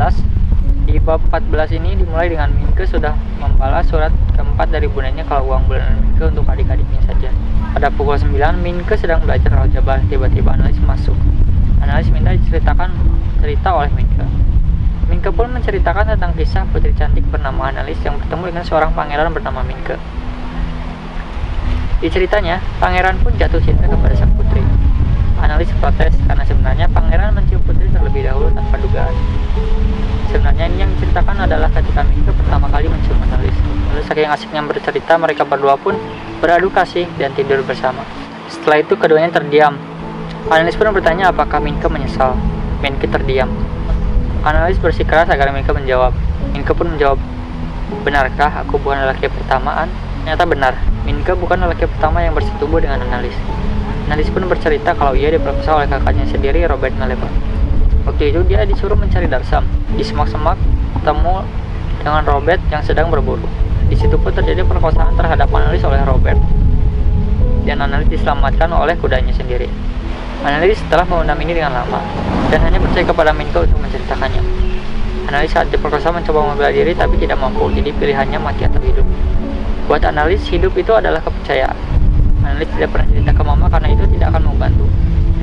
14. Di bab 14 ini dimulai dengan Minke sudah membalas surat keempat dari bundanya kalau uang bulanan Minke untuk adik-adiknya saja. Pada pukul 9, Minke sedang belajar aljabar. Tiba-tiba analis masuk. Analis minta diceritakan cerita oleh Minke. Minke pun menceritakan tentang kisah putri cantik bernama Analis yang bertemu dengan seorang pangeran bernama Minke. Di ceritanya, pangeran pun jatuh cinta kepada sang putri. Analis protes karena sebenarnya pangeran mencium putri terlebih dahulu tanpa dugaan. Sebenarnya ini yang diceritakan adalah ketika Minke pertama kali mencium Analis. Lalu saking asiknya bercerita, mereka berdua pun beradu kasih dan tidur bersama. Setelah itu keduanya terdiam. Analis pun bertanya apakah Minke menyesal. Minke terdiam. Analis bersikeras agar Minke menjawab. Minke pun menjawab, "Benarkah aku bukan lelaki pertamaan?" Ternyata benar, Minke bukan lelaki pertama yang bersetubuh dengan Analis. Analis pun bercerita kalau ia diperkosa oleh kakaknya sendiri, Robert Melema. Waktu itu dia disuruh mencari Darsam. Di semak-semak bertemu dengan Robert yang sedang berburu. Di situ pun terjadi perkosaan terhadap Analis oleh Robert. Dan Analis diselamatkan oleh kudanya sendiri. Analis setelah mengundang ini dengan lama dan hanya percaya kepada Minke untuk menceritakannya. Analis saat diperkosa mencoba membela diri tapi tidak mampu, jadi pilihannya mati atau hidup. Buat Analis, hidup itu adalah kepercayaan. Analis tidak pernah cerita ke mama karena itu tidak akan membantu.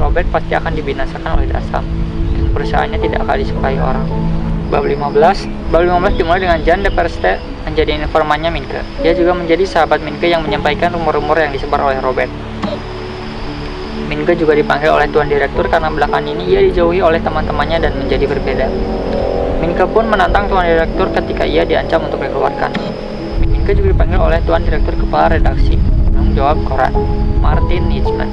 Robert pasti akan dibinasakan oleh Darsam dan perusahaannya tidak akan disukai orang. Bab 15 dimulai dengan Jan de Perste menjadi informannya Minke. Dia juga menjadi sahabat Minke yang menyampaikan rumor-rumor yang disebar oleh Robert. Minke juga dipanggil oleh Tuan Direktur karena belakangan ini ia dijauhi oleh teman-temannya dan menjadi berbeda. Minke pun menantang Tuan Direktur ketika ia diancam untuk dikeluarkan. Minke juga dipanggil oleh Tuan Direktur Kepala Redaksi penanggung jawab koran, Martin Nitzman.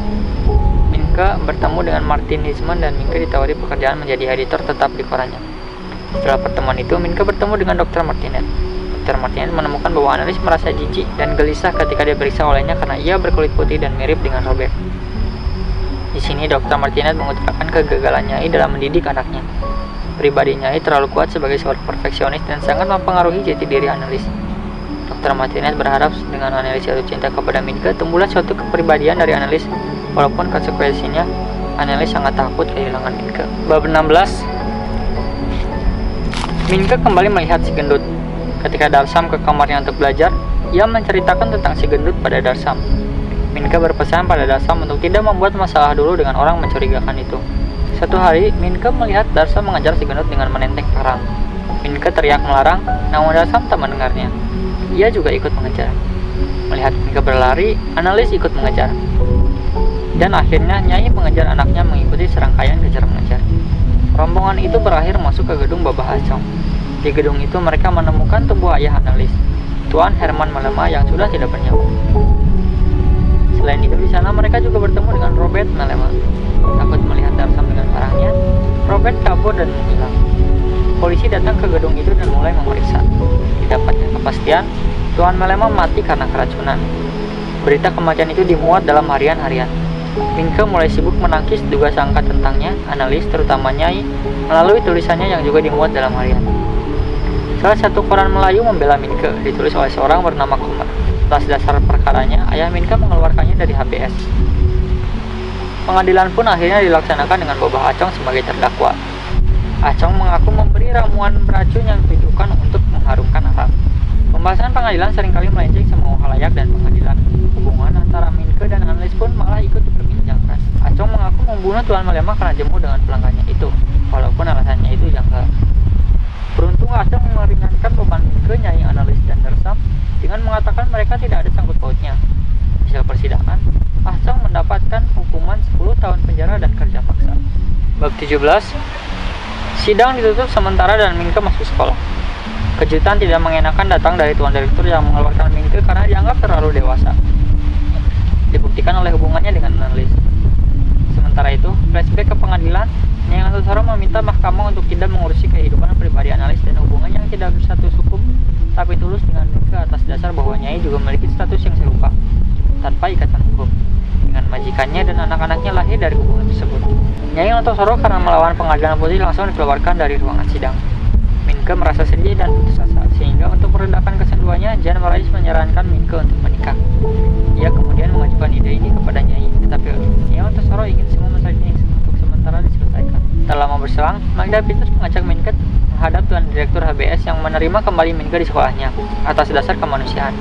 Minke bertemu dengan Martin Nitzman dan Minke ditawari pekerjaan menjadi editor tetap di korannya. Setelah pertemuan itu, Minke bertemu dengan Dr. Martinet. Dr. Martinet menemukan bahwa Analis merasa jijik dan gelisah ketika diperiksa olehnya karena ia berkulit putih dan mirip dengan Robert. Di sini Dr. Martinet mengutarakan kegagalan Nyai dalam mendidik anaknya. Pribadi Nyai terlalu kuat sebagai seorang perfeksionis dan sangat mempengaruhi jati diri Analis. Dr. Martinet berharap dengan Analis jatuh cinta kepada Minke, tumbuhlah suatu kepribadian dari Analis, walaupun konsekuensinya Analis sangat takut kehilangan Minke. Bab 16. Minke kembali melihat si gendut. Ketika Darsam ke kamarnya untuk belajar, ia menceritakan tentang si gendut pada Darsam. Minke berpesan pada Darsam untuk tidak membuat masalah dulu dengan orang mencurigakan itu. Suatu hari, Minke melihat Darsam mengajar si gendut dengan menenteng parang. Minke teriak melarang, namun Darsam tak mendengarnya. Ia juga ikut mengejar. Melihat Minke berlari, Analis ikut mengejar. Dan akhirnya Nyai mengejar anaknya mengikuti serangkaian kejar-mengejar. Rombongan itu berakhir masuk ke gedung Babah Acong. Di gedung itu mereka menemukan tubuh ayah Analis, Tuan Herman Melema yang sudah tidak bernyawa. Selain itu di sana mereka juga bertemu dengan Robert Melema. Takut melihat Darsam dengan parangnya, Robert kabur dan menghilang. Polisi datang ke gedung itu dan mulai memeriksa. Didapatkan kepastian, Tuan Melema mati karena keracunan. Berita kematian itu dimuat dalam harian-harian. Minke mulai sibuk menangkis duga sangka tentangnya, Analis terutama Nyai, melalui tulisannya yang juga dimuat dalam harian. Salah satu koran Melayu membela Minke, ditulis oleh seorang bernama Kumar. Atas dasar perkaranya, ayah Minke mengeluarkannya dari HBS. Pengadilan pun akhirnya dilaksanakan dengan Babah Acong sebagai terdakwa. Acong mengaku memberi ramuan beracun yang ditujukan untuk mengharumkan arak. Pembahasan pengadilan seringkali melenceng semua khalayak dan pengadilan. Hubungan antara Minke dan Analis pun malah ikut diperbincangkan. Acong mengaku membunuh Tuan Melema karena jemu dengan pelanggannya itu, walaupun alasannya itu janggal. Beruntung Acong meringankan beban Minke, Nyai, Analis, dan Darsam dengan mengatakan mereka tidak ada sangkut pautnya. Hasil persidangan, Acong mendapatkan hukuman 10 tahun penjara dan kerja paksa. Bab 17. Sidang ditutup sementara dan Minke masuk sekolah. Kejutan tidak mengenakan datang dari Tuan Direktur yang mengeluarkan Minke karena dianggap terlalu dewasa. Dibuktikan oleh hubungannya dengan Analis. Sementara itu, flashback ke pengadilan, Nyai Antasaro meminta mahkamah untuk tidak mengurusi kehidupan pribadi Analis dan hubungannya yang tidak berstatus hukum, tapi tulus dengan Minke atas dasar bahwa Nyai juga memiliki status yang serupa, tanpa ikatan hukum, dengan majikannya dan anak-anaknya lahir dari hubungan tersebut. Nyai Antasaro karena melawan pengadilan putih langsung dikeluarkan dari ruangan sidang. Minke merasa sedih dan putus asa, sehingga untuk meredakan kesenduannya, Jan Marais menyarankan Minke untuk menikah. Ia kemudian mengajukan ide ini kepada Nyai, tetapi Nyai Antasaro ingin semua masalah ini untuk sementara diselesaikan. Tak lama berselang, Magda Petrus mengajak Minke menghadap Tuan Direktur HBS yang menerima kembali Minke di sekolahnya atas dasar kemanusiaan.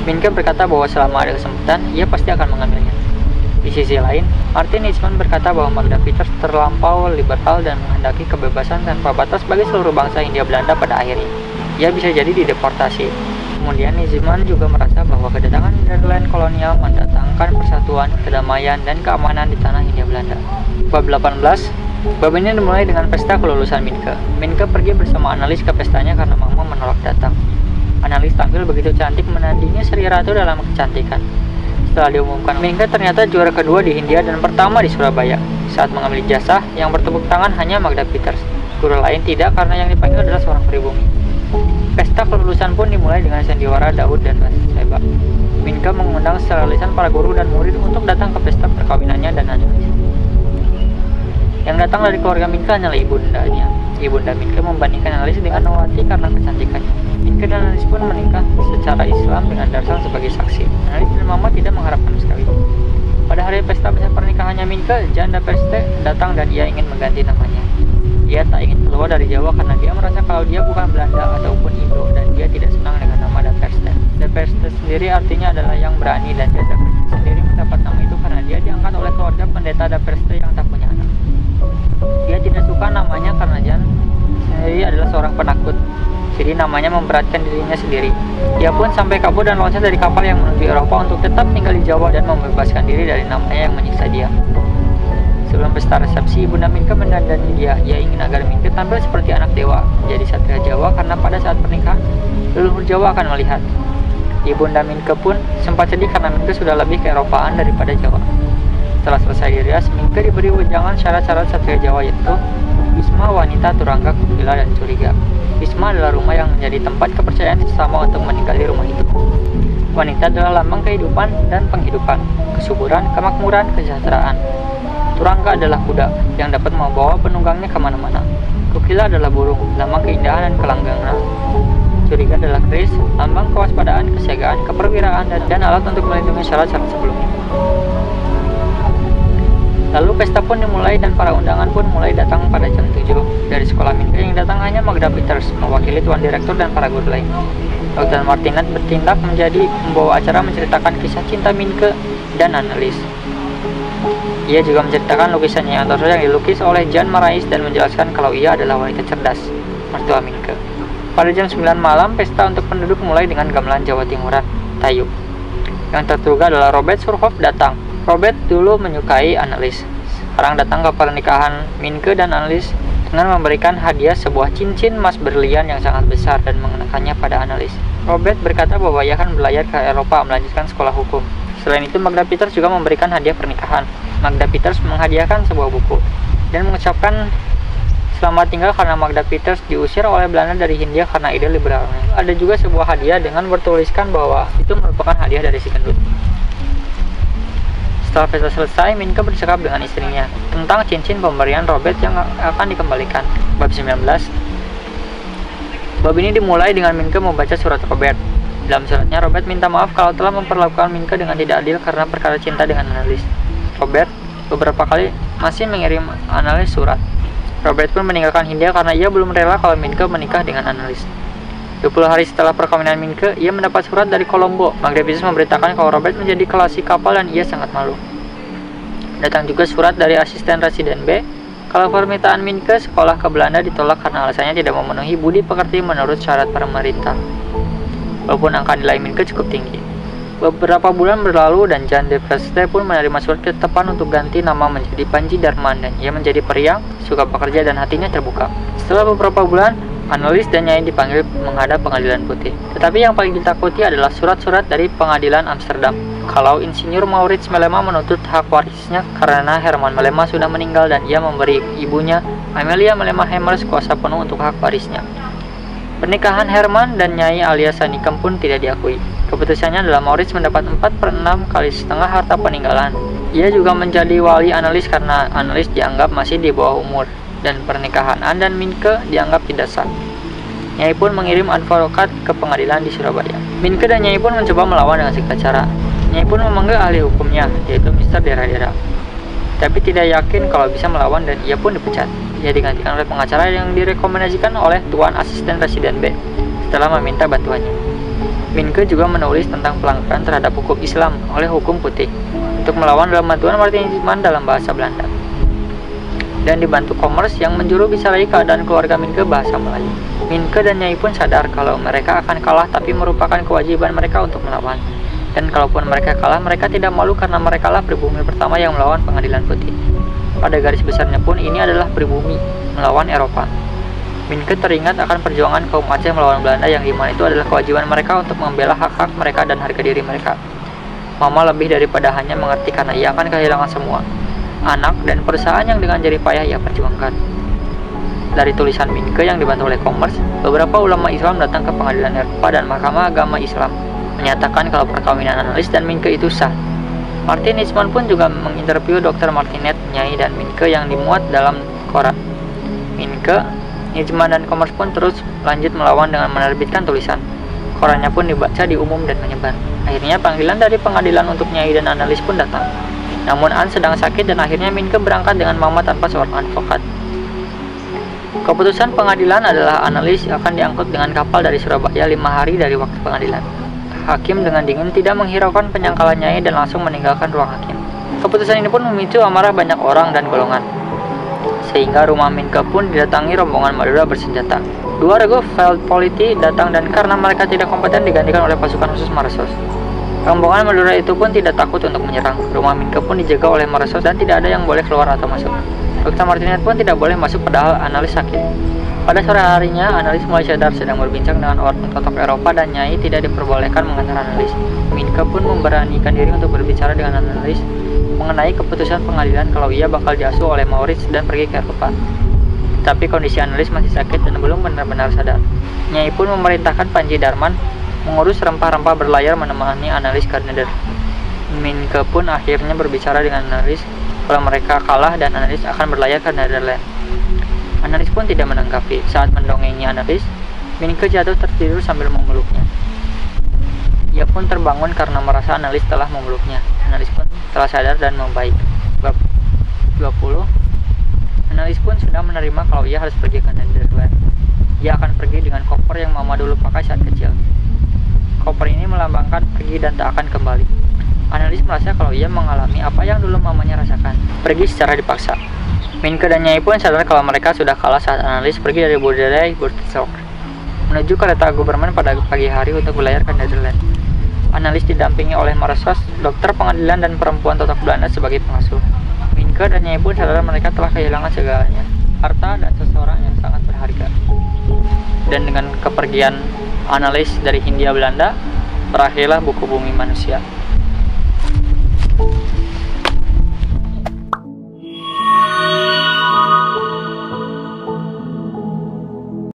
Minke berkata bahwa selama ada kesempatan, ia pasti akan mengambilnya. Di sisi lain, Martin Eastman berkata bahwa Magda Peters terlampau liberal dan menghendaki kebebasan tanpa batas bagi seluruh bangsa Hindia Belanda pada akhirnya. Ia bisa jadi dideportasi. Kemudian Eastman juga merasa bahwa kedatangan Nederland kolonial mendatangkan persatuan, kedamaian, dan keamanan di tanah Hindia Belanda. Bab 18. Bab ini dimulai dengan pesta kelulusan Minke. Minke pergi bersama Annelies ke pestanya karena Mama menolak datang. Annelies tampil begitu cantik menandingi Sri Ratu dalam kecantikan. Setelah diumumkan, Minke ternyata juara kedua di Hindia dan pertama di Surabaya. Saat mengambil ijazah, yang bertepuk tangan hanya Magda Peters. Guru lain tidak karena yang dipanggil adalah seorang pribumi. Pesta kelulusan pun dimulai dengan sandiwara Daud dan Bathsheba. Minke mengundang secara lisan para guru dan murid untuk datang ke pesta perkawinannya dan Annelies. Yang datang dari keluarga Minke hanyalah ibundanya. Ibunda Minke membandingkan Annelies dengan Nawati karena kecantikannya. Minke dan Annelies pun menikah secara Islam dengan Darsang sebagai saksi. Annelies dan Mama tidak mengharapkan sekali. Pada hari pesta pernikahannya Minke, Jan de Perste datang dan ia ingin mengganti namanya. Dia tak ingin keluar dari Jawa karena dia merasa kalau dia bukan Belanda ataupun Indo dan dia tidak senang dengan nama de Perste. De Perste sendiri artinya adalah yang berani dan Jan de Perste sendiri mendapat nama itu karena dia diangkat oleh keluarga pendeta de Perste yang tak punya anak. Dia tidak suka namanya karena Jan sendiri adalah seorang penakut, jadi namanya memberatkan dirinya sendiri. Dia pun sampai kabur dan loncat dari kapal yang menuju Eropa untuk tetap tinggal di Jawa dan membebaskan diri dari namanya yang menyiksa dia. Sebelum pesta resepsi, Ibunda Minke mendandani dia. Ia ingin agar Minke tampil seperti anak dewa, menjadi satria Jawa karena pada saat pernikahan, leluhur Jawa akan melihat. Ibunda Minke pun sempat sedih karena Minke sudah lebih keeropaan daripada Jawa. Setelah selesai dirias, Minke diberi wejangan syarat-syarat satria Jawa yaitu Wisma, wanita, turangga, kukila, dan curiga. Wisma adalah rumah yang menjadi tempat kepercayaan sesama untuk meninggali rumah itu. Wanita adalah lambang kehidupan dan penghidupan, kesuburan, kemakmuran, kesejahteraan. Turangga adalah kuda yang dapat membawa penunggangnya kemana-mana. Kukila adalah burung, lambang keindahan dan kelanggengan. Curiga adalah keris, lambang kewaspadaan, kesiagaan, keperwiraan, dan alat untuk melindungi syarat-syarat sebelumnya. Lalu pesta pun dimulai dan para undangan pun mulai datang pada jam 7. Dari sekolah Minke yang datang hanya Magda Peters, mewakili Tuan Direktur dan para guru lain. Dr. Martinat bertindak menjadi membawa acara menceritakan kisah cinta Minke dan Annelies. Ia juga menceritakan lukisannya yang terus yang dilukis oleh Jan Marais dan menjelaskan kalau ia adalah wanita cerdas, mertua Minke. Pada jam 9 malam, pesta untuk penduduk mulai dengan gamelan Jawa Timuran, Tayub. Yang terduga adalah Robert Surhoff datang. Robert dulu menyukai Annelies. Sekarang datang ke pernikahan Minke dan Annelies dengan memberikan hadiah sebuah cincin emas berlian yang sangat besar dan mengenakannya pada Annelies. Robert berkata bahwa ia akan berlayar ke Eropa melanjutkan sekolah hukum. Selain itu, Magda Peters juga memberikan hadiah pernikahan. Magda Peters menghadiahkan sebuah buku dan mengucapkan selamat tinggal karena Magda Peters diusir oleh Belanda dari Hindia karena ide liberalnya. Ada juga sebuah hadiah dengan bertuliskan bahwa itu merupakan hadiah dari si gendut. Setelah pesta selesai, Minke bercakap dengan istrinya tentang cincin pemberian Robert yang akan dikembalikan. Bab 19. Bab ini dimulai dengan Minke membaca surat Robert. Dalam suratnya, Robert minta maaf kalau telah memperlakukan Minke dengan tidak adil karena perkara cinta dengan Annelies. Robert beberapa kali masih mengirim Annelies surat. Robert pun meninggalkan Hindia karena ia belum rela kalau Minke menikah dengan Annelies. 20 hari setelah perkawinan Minke, ia mendapat surat dari Kolombo. Magda Peters memberitakan kalau Robert menjadi kelasi kapal dan ia sangat malu. Datang juga surat dari asisten residen B kalau permintaan Minke sekolah ke Belanda ditolak karena alasannya tidak memenuhi budi pekerti menurut syarat pemerintah. Walaupun angka nilai Minke cukup tinggi. Beberapa bulan berlalu dan Jan de Perste pun menerima surat ketetapan untuk ganti nama menjadi Panji Darman dan ia menjadi periang, suka bekerja dan hatinya terbuka. Setelah beberapa bulan, Annelies dan Nyai dipanggil menghadap pengadilan putih. Tetapi yang paling ditakuti adalah surat-surat dari pengadilan Amsterdam. Kalau Insinyur Maurits Mellema menuntut hak warisnya karena Herman Mellema sudah meninggal dan ia memberi ibunya Amelia Mellema Hemers kuasa penuh untuk hak warisnya. Pernikahan Herman dan Nyai alias Sanikem pun tidak diakui. Keputusannya adalah Maurits mendapat 4/6 kali setengah harta peninggalan. Ia juga menjadi wali Annelies karena Annelies dianggap masih di bawah umur dan pernikahan Anne dan Minke dianggap tidak sah. Nyai pun mengirim advokat ke pengadilan di Surabaya. Minke dan Nyai pun mencoba melawan dengan segala cara. Nyai pun memanggil ahli hukumnya, yaitu Mr. Dera-Dera. Tapi tidak yakin kalau bisa melawan dan ia pun dipecat. ia digantikan oleh pengacara yang direkomendasikan oleh Tuan Asisten Presiden B setelah meminta bantuannya. Minke juga menulis tentang pelanggaran terhadap hukum Islam oleh hukum putih untuk melawan dalam bantuan Martin Eijkman dalam bahasa Belanda, dan dibantu Commerce yang menjuru bisarai keadaan keluarga Minke bahasa Melayu. Minke dan Nyai pun sadar kalau mereka akan kalah, tapi merupakan kewajiban mereka untuk melawan. Dan kalaupun mereka kalah, mereka tidak malu karena mereka lah pribumi pertama yang melawan pengadilan putih. Pada garis besarnya pun ini adalah pribumi melawan Eropa. Minke teringat akan perjuangan kaum Aceh melawan Belanda yang dimana itu adalah kewajiban mereka untuk membela hak-hak mereka dan harga diri mereka. Mama lebih daripada hanya mengerti karena ia akan kehilangan semua anak dan perusahaan yang dengan jerih payah ia perjuangkan. Dari tulisan Minke yang dibantu oleh Commerce, beberapa ulama Islam datang ke pengadilan Eropa dan Mahkamah Agama Islam menyatakan kalau perkawinan analis dan Minke itu sah. Martin Eijkman pun juga menginterview Dr. Martinet, Nyai, dan Minke yang dimuat dalam koran. Minke, Eijkman, dan Commerce pun terus lanjut melawan dengan menerbitkan tulisan. Korannya pun dibaca di umum dan menyebar. Akhirnya panggilan dari pengadilan untuk Nyai dan analis pun datang. Namun An sedang sakit dan akhirnya Minke berangkat dengan Mama tanpa seorang advokat. Keputusan pengadilan adalah analis akan diangkut dengan kapal dari Surabaya 5 hari dari waktu pengadilan. Hakim dengan dingin tidak menghiraukan penyangkalan Nyai dan langsung meninggalkan ruang hakim. Keputusan ini pun memicu amarah banyak orang dan golongan, sehingga rumah Minke pun didatangi rombongan Madura bersenjata. 2 regu Feldpoliti datang dan karena mereka tidak kompeten digantikan oleh pasukan khusus Maresos. Rombongan Madura itu pun tidak takut untuk menyerang. Rumah Minke pun dijaga oleh Maresos dan tidak ada yang boleh keluar atau masuk. Dr. Martinet pun tidak boleh masuk padahal analis sakit. Pada sore harinya, analis mulai sadar sedang berbincang dengan orang totok Eropa dan Nyai tidak diperbolehkan mengantar analis. Minke pun memberanikan diri untuk berbicara dengan analis mengenai keputusan pengadilan kalau ia bakal diasuh oleh Maurits dan pergi ke Eropa. Tapi kondisi analis masih sakit dan belum benar-benar sadar. Nyai pun memerintahkan Panji Darman mengurus rempah-rempah berlayar menemani analis ke Nederland. Minke pun akhirnya berbicara dengan analis kalau mereka kalah dan analis akan berlayar ke Nederland. Analis pun tidak menanggapi. Saat mendongengi analis, Minke jatuh tertidur sambil memeluknya. Ia pun terbangun karena merasa analis telah memeluknya. Analis pun telah sadar dan membaik. Bab 20. Analis pun sudah menerima kalau ia harus pergi ke Nederland. Ia akan pergi dengan koper yang Mama dulu pakai saat kecil. Koper ini melambangkan pergi dan tak akan kembali. Analis merasa kalau ia mengalami apa yang dulu mamanya rasakan, pergi secara dipaksa. Minke dan Nyai pun sadar kalau mereka sudah kalah saat analis pergi dari Boerderij Buurtzorg menuju kereta Government pada pagi hari untuk berlayar ke Nederland. Analis didampingi oleh Maresos, dokter pengadilan, dan perempuan totok Belanda sebagai pengasuh. Minke dan Nyai pun sadar mereka telah kehilangan segalanya, harta dan seseorang yang sangat berharga. Dan dengan kepergian analis dari Hindia Belanda, berakhirlah buku Bumi Manusia.